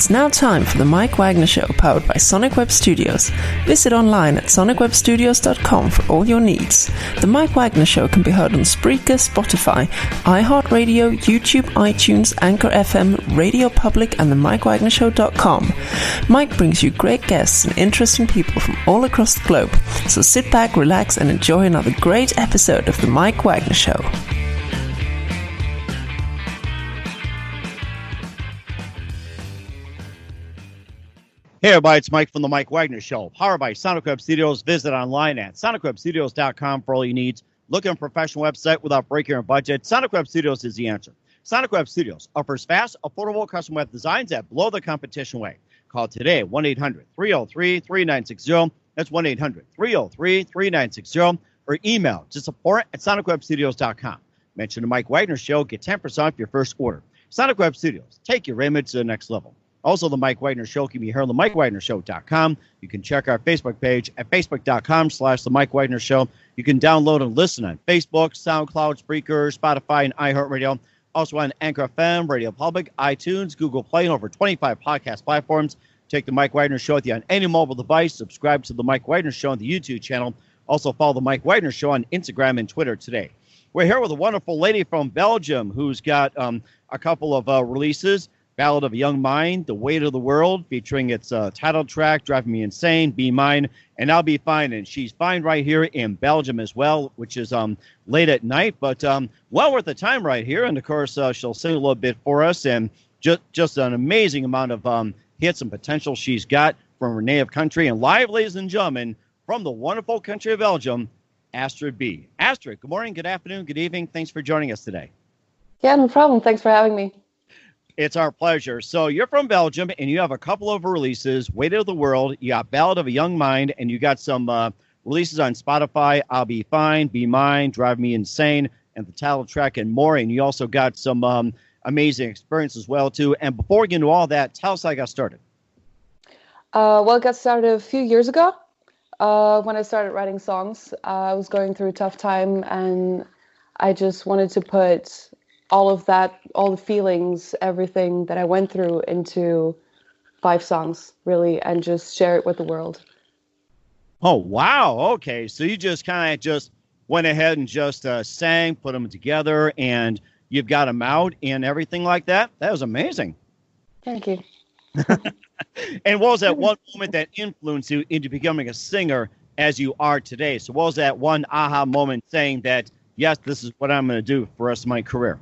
It's now time for the Mike Wagner Show, powered by Sonic Web Studios. Visit online at sonicwebstudios.com for all your needs. The Mike Wagner Show can be heard on Spreaker, Spotify, iHeartRadio, YouTube, iTunes, Anchor FM, Radio Public, and the MikeWagnerShow.com. Mike brings you great guests and interesting people from all across the globe. So sit back, relax, and enjoy another great episode of the Mike Wagner Show. Hey everybody, it's Mike from the Mike Wagner Show, powered by Sonic Web Studios. Visit online at sonicwebstudios.com for all your needs. Look at a professional website without breaking your budget. Sonic Web Studios is the answer. Sonic Web Studios offers fast, affordable custom web designs that blow the competition away. Call today, 1-800-303-3960. That's 1-800-303-3960. Or email to support at sonicwebstudios.com. Mention the Mike Wagner Show, get 10% off your first order. Sonic Web Studios, take your image to the next level. Also, the Mike Wagner Show can be heard on the MikeWagnerShow.com. You can check our Facebook page at Facebook.com/The Mike Wagner Show. You can download and listen on Facebook, SoundCloud, Spreaker, Spotify, and iHeartRadio. Also on Anchor FM, Radio Public, iTunes, Google Play, and over 25 podcast platforms. Take the Mike Wagner Show with you on any mobile device. Subscribe to the Mike Wagner Show on the YouTube channel. Also follow the Mike Wagner Show on Instagram and Twitter today. We're here with a wonderful lady from Belgium who's got a couple of releases. Ballad of a Young Mind, The Weight of the World, featuring its title track, Driving Me Insane, Be Mine, and I'll Be Fine. And she's fine right here in Belgium as well, which is late at night, but well worth the time right here. And, of course, she'll sing a little bit for us, and just an amazing amount of hits and potential she's got from her native country. And live, ladies and gentlemen, from the wonderful country of Belgium, Astrid B. Astrid, good morning, good afternoon, good evening. Thanks for joining us today. Yeah, no problem. Thanks for having me. It's our pleasure. So you're from Belgium, and you have a couple of releases, Weight of the World, you got Ballad of a Young Mind, and you got some releases on Spotify, I'll Be Fine, Be Mine, Drive Me Insane, and the title track, and more. And you also got some amazing experience as well, too. And before we get into all that, tell us how you got started. Well, I got started a few years ago when I started writing songs. I was going through a tough time, and I just wanted to put all of that, all the feelings, everything that I went through into 5 songs, really, and just share it with the world. Oh, wow. Okay. So you just kind of just went ahead and just sang, put them together, and you've got them out and everything like that. That was amazing. Thank you. And what was that one moment that influenced you into becoming a singer as you are today? So what was that one aha moment saying that, yes, this is what I'm going to do for the rest of my career?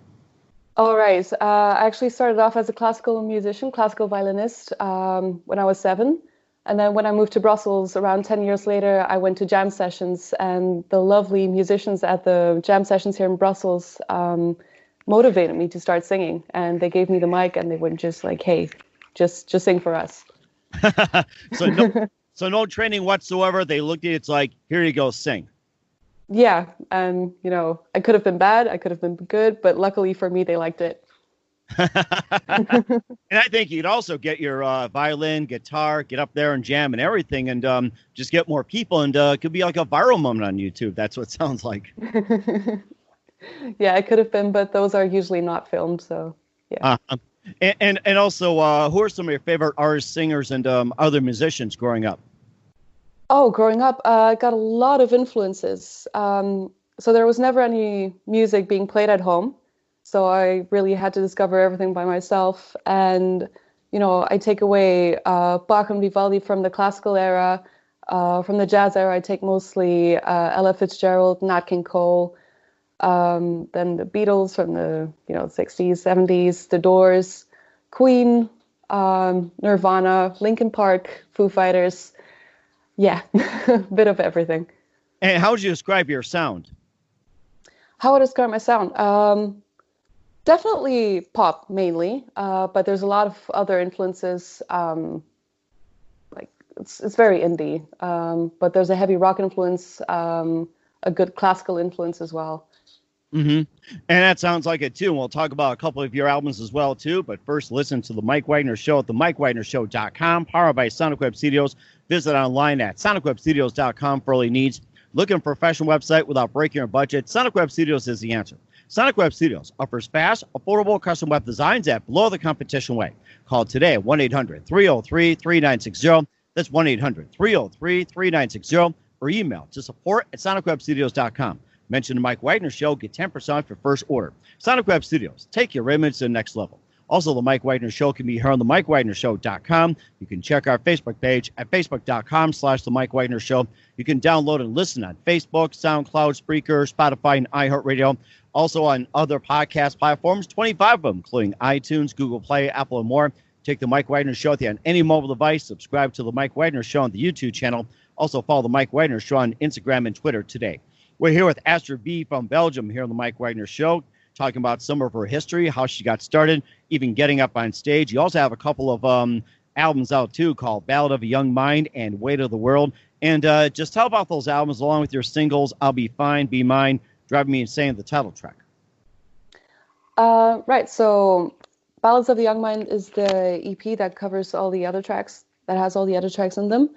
All right. I actually started off as a classical musician, classical violinist, when I was 7. And then when I moved to Brussels around 10 years later, I went to jam sessions, and the lovely musicians at the jam sessions here in Brussels motivated me to start singing. And they gave me the mic, and they were just like, hey, just sing for us. So no training whatsoever. They looked at it, it's like, here you go, sing. Yeah, and, I could have been bad, I could have been good, but luckily for me, they liked it. And I think you'd also get your violin, guitar, get up there and jam and everything, and just get more people, and it could be like a viral moment on YouTube. That's what it sounds like. Yeah, it could have been, but those are usually not filmed, so yeah. And also, who are some of your favorite artists, singers, and other musicians growing up? Oh, growing up, I got a lot of influences. So there was never any music being played at home. So I really had to discover everything by myself. And, I take away Bach and Vivaldi from the classical era. From the jazz era, I take mostly Ella Fitzgerald, Nat King Cole. Then the Beatles from the 60s, 70s, The Doors, Queen, Nirvana, Linkin Park, Foo Fighters. Yeah, a bit of everything. And how would you describe your sound? How would I describe my sound? Definitely pop, mainly, but there's a lot of other influences. It's very indie, but there's a heavy rock influence, a good classical influence as well. Mm-hmm. And that sounds like it, too. And we'll talk about a couple of your albums as well, too. But first, listen to the Mike Wagner Show at the MikeWagnerShow.com, powered by Sonic Web Studios. Visit online at sonicwebstudios.com for all your needs. Look at a professional website without breaking your budget. Sonic Web Studios is the answer. Sonic Web Studios offers fast, affordable custom web designs at below the competition rate. Call today at 1-800-303-3960. That's 1-800-303-3960. Or email to support@sonicwebstudios.com. Mention the Mike Wagner Show. Get 10% off your first order. Sonic Web Studios. Take your image to the next level. Also, the Mike Wagner Show can be heard on the MikeWagnerShow.com. You can check our Facebook page at Facebook.com/The Mike Wagner Show. You can download and listen on Facebook, SoundCloud, Spreaker, Spotify, and iHeartRadio. Also on other podcast platforms, 25 of them, including iTunes, Google Play, Apple, and more. Take the Mike Wagner Show with you on any mobile device. Subscribe to the Mike Wagner Show on the YouTube channel. Also follow the Mike Wagner Show on Instagram and Twitter today. We're here with Astrid B from Belgium here on the Mike Wagner Show, talking about some of her history, how she got started, even getting up on stage. You also have a couple of albums out, too, called Ballad of a Young Mind and Weight of the World. And just tell about those albums along with your singles, I'll Be Fine, Be Mine, Driving Me Insane, the title track. Right, so Ballads of a Young Mind is the EP that covers all the other tracks, that has all the other tracks in them.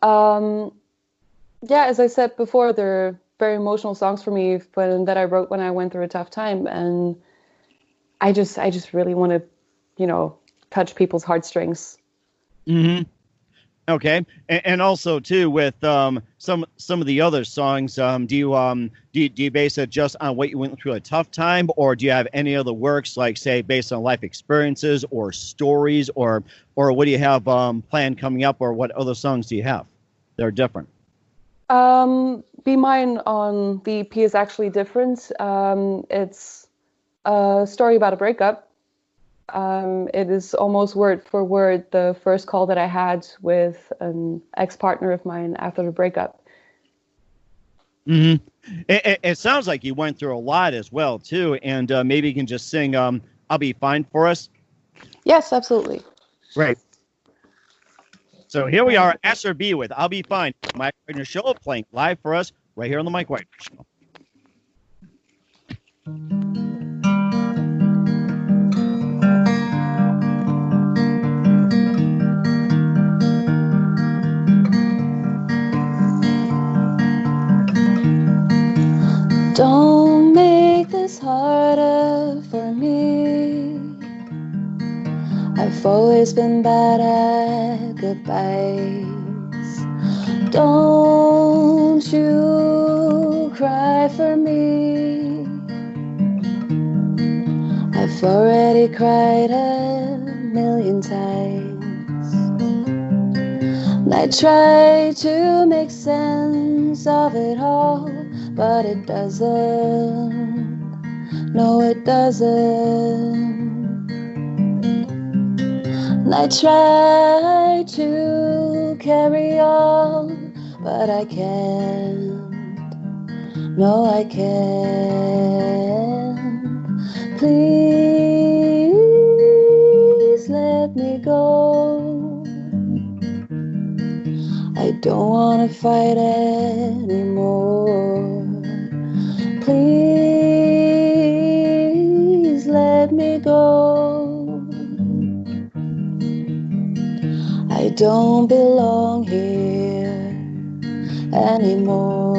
Yeah, as I said before, they're very emotional songs for me that I wrote when I went through a tough time, and I just really want to, touch people's heartstrings. Mm-hmm. Okay, and also too with some of the other songs, do you base it just on what you went through a tough time, or do you have any other works like say based on life experiences or stories, or what do you have planned coming up, or what other songs do you have that are different? Be Mine on the EP is actually different. It's a story about a breakup. It is almost word for word the first call that I had with an ex-partner of mine after the breakup. Mm-hmm. It sounds like you went through a lot as well, too, and maybe you can just sing I'll Be Fine for us. Yes, absolutely. Great. So here we are, Astrid B with I'll Be Fine. Mike Wagner Show playing live for us right here on the Mike Wagner Show. Don't make this harder for me. I've always been bad at goodbyes. Don't you cry for me. I've already cried 1,000,000 times. And I try to make sense of it all, but it doesn't. No, it doesn't. And I try to carry on, but I can't. No, I can't. Please let me go. I don't want to fight anymore. Please let me go. I don't belong here anymore.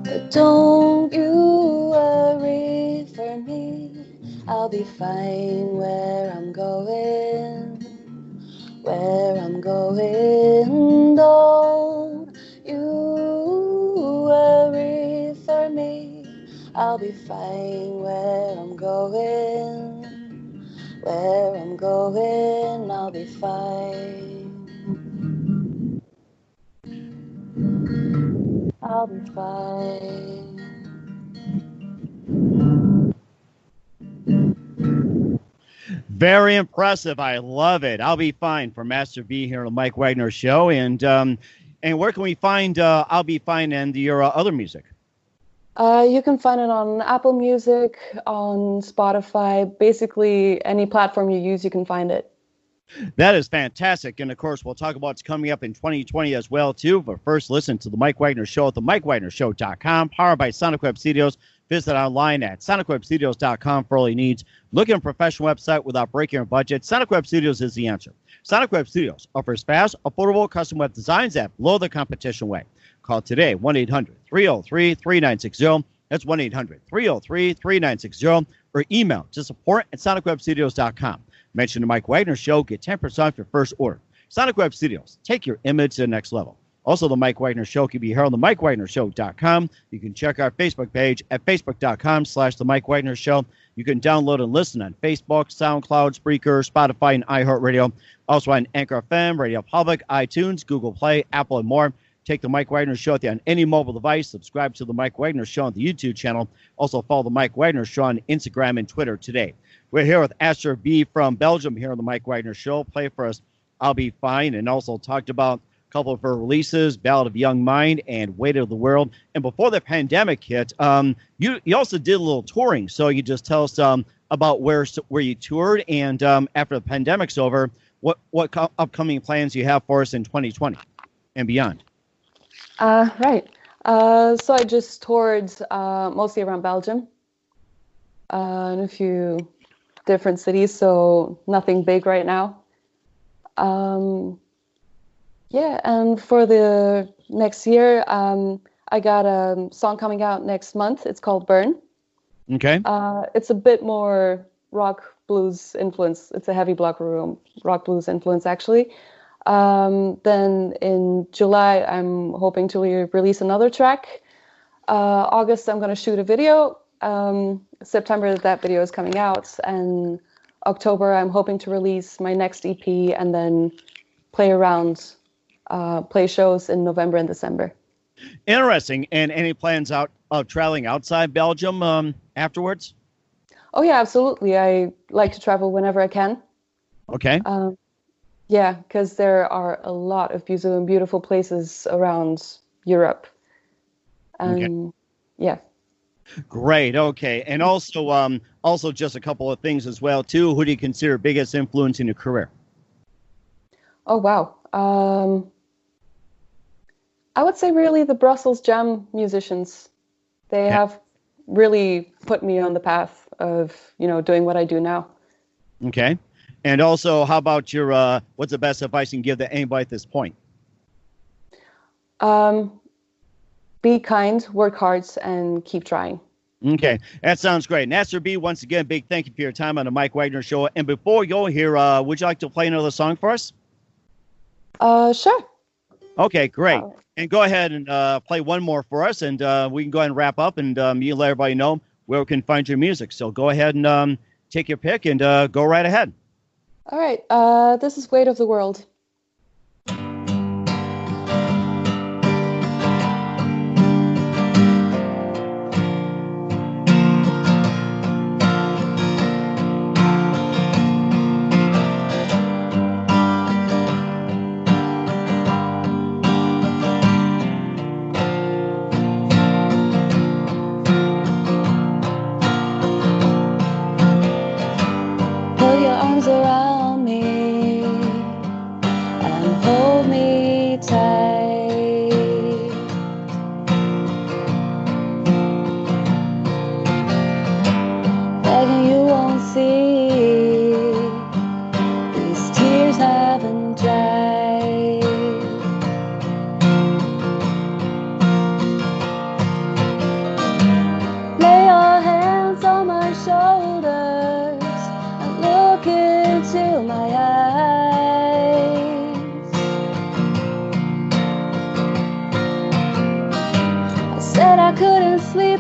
But don't you worry for me. I'll be fine where I'm going. Where I'm going. Don't you worry for me. I'll be fine where I'm going. Where I'm going, I'll be fine. I'll be fine. Very impressive. I love it. I'll Be Fine from Astrid B here on the Mike Wagner Show. And where can we find I'll Be Fine and your other music? You can find it on Apple Music, on Spotify. Basically, any platform you use, you can find it. That is fantastic. And of course, we'll talk about what's coming up in 2020 as well, too. But first, listen to the Mike Wagner Show at the MikeWagnerShow.com, powered by Sonic Web Studios. Visit online at SonicWebStudios.com for all your needs. Look at a professional website without breaking your budget. Sonic Web Studios is the answer. Sonic Web Studios offers fast, affordable custom web designs that blow the competition away. Call today, 1-800-303-3960. That's 1-800-303-3960. Or email to support at SonicWebStudios.com. Mention the Mike Wagner Show. Get 10% off your first order. Sonic Web Studios. Take your image to the next level. Also, the Mike Wagner Show can be heard on the MikeWagnerShow.com. You can check our Facebook page at Facebook.com/The Mike Wagner Show. You can download and listen on Facebook, SoundCloud, Spreaker, Spotify, and iHeartRadio. Also on Anchor FM, Radio Public, iTunes, Google Play, Apple, and more. Take the Mike Wagner Show on any mobile device. Subscribe to the Mike Wagner Show on the YouTube channel. Also follow the Mike Wagner Show on Instagram and Twitter today. We're here with Astrid B from Belgium here on the Mike Wagner Show. Play for us, I'll Be Fine, and also talked about a couple of her releases, Ballad of Young Mind and Weight of the World. And before the pandemic hit, you also did a little touring. So you just tell us about where you toured, and after the pandemic's over, what upcoming plans you have for us in 2020 and beyond. Right. So I just toured mostly around Belgium in a few different cities, so nothing big right now. Yeah, and for the next year, I got a song coming out next month. It's called Burn. Okay. It's a bit more rock blues influence. It's a heavy rock blues influence, actually. Then in July, I'm hoping to release another track. August, I'm going to shoot a video. September, that video is coming out. And October, I'm hoping to release my next EP and then play shows in November and December. Interesting. And any plans of traveling outside Belgium afterwards? Oh, yeah, absolutely. I like to travel whenever I can. Okay. Yeah, because there are a lot of beautiful places around Europe. Okay. Yeah. Great. Okay. And also just a couple of things as well, too. Who do you consider biggest influence in your career? Oh, wow. I would say really the Brussels Jam musicians. They have really put me on the path of, doing what I do now. Okay. And also, how about your, what's the best advice you can give to anybody at this point? Be kind, work hard, and keep trying. Okay, that sounds great. And Astrid B, once again, big thank you for your time on the Mike Wagner Show. And before we go here, would you like to play another song for us? Sure. Okay, great. And go ahead and play one more for us, and we can go ahead and wrap up, and you let everybody know where we can find your music. So go ahead and take your pick and go right ahead. All right. This is Weight of the World.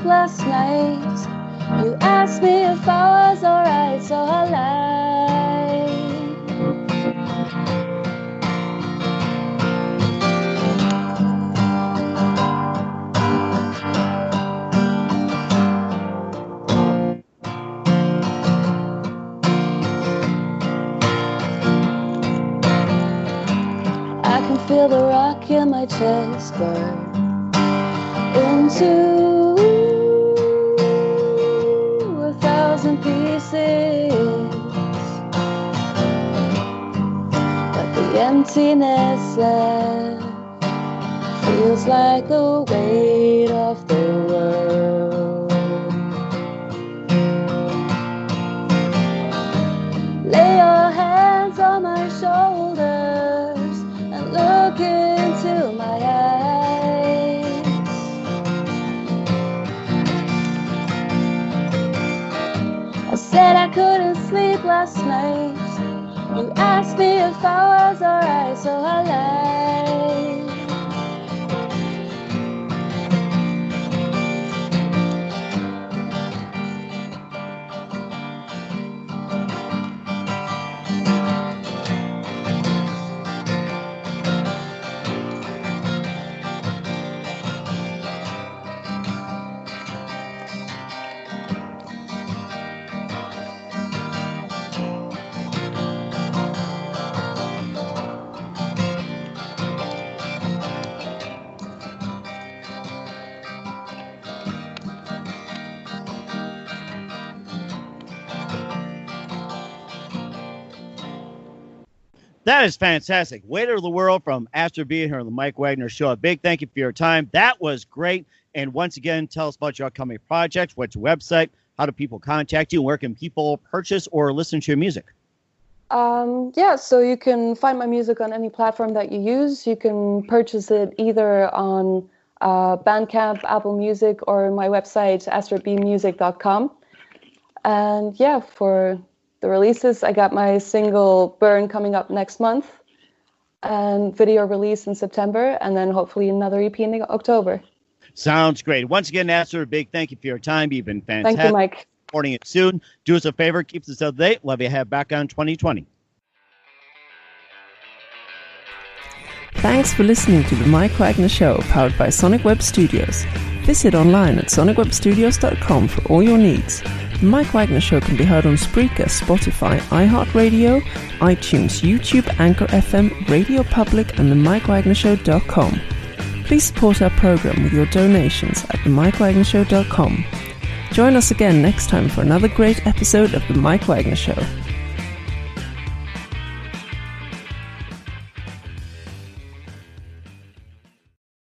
Last night, you asked me if I was alright, so I lied. I can feel the rock in my chest burn into pieces. emptiness left feels like the weight of the world. Lay your hands on my shoulders and look into my eyes. I said I couldn't sleep last night. You asked me if I was alright, so I lied. That is fantastic. Weight of the World from Astrid B here on the Mike Wagner Show. A big thank you for your time. That was great. And once again, tell us about your upcoming projects, what's your website, how do people contact you, and where can people purchase or listen to your music? So you can find my music on any platform that you use. You can purchase it either on Bandcamp, Apple Music, or my website, astridbmusic.com. And yeah, for the releases, I got my single Burn coming up next month, and video release in September, and then hopefully another EP in October. Sounds great. Once again, Astrid, a big thank you for your time. You've been fantastic. Thank you, Mike. Supporting it soon. Do us a favor, keep us up to date. Love you have back on 2020. Thanks for listening to the Mike Wagner Show, powered by Sonic Web Studios. Visit online at sonicwebstudios.com for all your needs. The Mike Wagner Show can be heard on Spreaker, Spotify, iHeartRadio, iTunes, YouTube, Anchor FM, Radio Public, and themikewagnershow.com. Please support our program with your donations at themikewagnershow.com. Join us again next time for another great episode of The Mike Wagner Show.